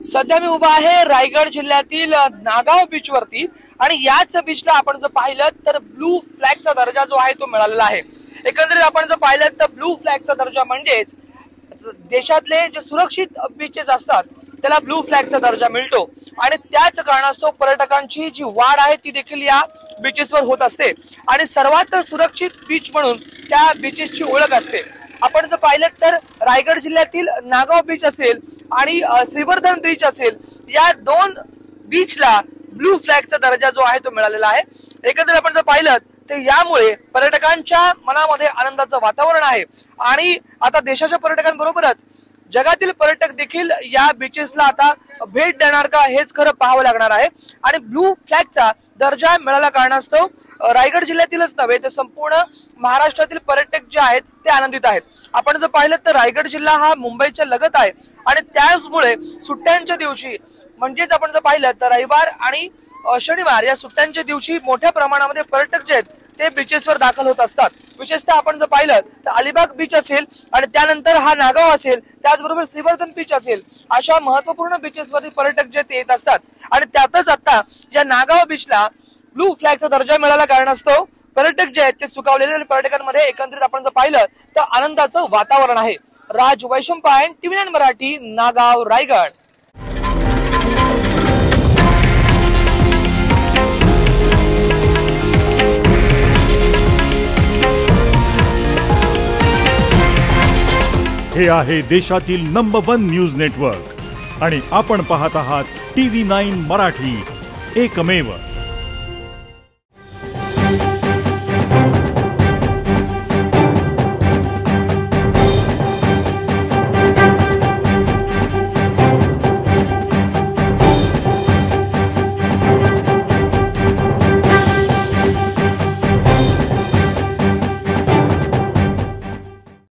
सध्या मी उभा आहे रायगड जिल्ह्यातील नागाव बीच वरती आणि याच बीचला आपण जर पाहिलं तर ब्लू फ्लॅगचा दर्जा जो आहे तो मिळालेला आहे। एकंदरीत आपण जर पाहिलं तर ब्लू फ्लॅगचा दर्जा म्हणजेच देशातले जे सुरक्षित बीचेस असतात त्याला ब्लू फ्लॅगचा दर्जा मिळतो आणि त्याच कारणास्तव पर्यटकांची जी वाढ आहे ती देखील या बीचेसवर होत असते आणि सर्वात सुरक्षित बीच म्हणून त्या बीचेसची ओळख असते। आपण जर पाहिलं तर रायगड जिल्ह्यातील नागाव बीच असेल आणि श्रीवर्धन बीच असेल या दोन बीचला ब्लू फ्लॅगचा दर्जा जो आहे तो मिळालेला आहे। एकंदरीत आपण जर पाहिलं तर यामुळे पर्यटकांच्या मनामध्ये आनंदाचं वातावरण आहे आणि आता देशाच्या पर्यटकांबरोबरच जगातील पर्यटक देखील या बीचेसला आता भेट देणार का हेच खरं पाहावं लागणार आहे आणि ब्लू फ्लॅगचा दर्जा मिळाल्या कारणास्तव रायगड जिल्ह्यातीलच नव्हे तर संपूर्ण महाराष्ट्रातील पर्यटक जे आहेत ते आनंदित आहेत। आपण जर पाहिलं तर रायगड जिल्हा हा मुंबईच्या लगत आहे आणि त्याचमुळे सुट्ट्यांच्या दिवशी म्हणजेच आपण जर पाहिलं तर रविवार आणि शनिवार या सुट्ट्यांच्या दिवशी मोठ्या प्रमाणामध्ये पर्यटक जे आहेत ते बीचेसवर दाखल होत असतात। विशेषतः आपण जर पाहिलं तर अलिबाग बीच असेल आणि त्यानंतर हा नागाव असेल त्याचबरोबर श्रीवर्धन बीच असेल अशा महत्वपूर्ण बीचेसवरती पर्यटक जे ते येत असतात आणि त्यातच आता या नागाव बीचला ब्लू फ्लॅगचा दर्जा मिळाल्या कारणास्तव पर्यटक जे आहेत ते सुखावलेले पर्यटकांमध्ये एकंदरीत आपण जर पाहिलं तर आनंदाचं वातावरण आहे। राज वैशंपायन TV9 मराठी नागाव रायगड। हे आहे देशातील नंबर 1 न्यूज नेटवर्क आणि आपण पाहत आहात TV9 मराठी, एकमेव।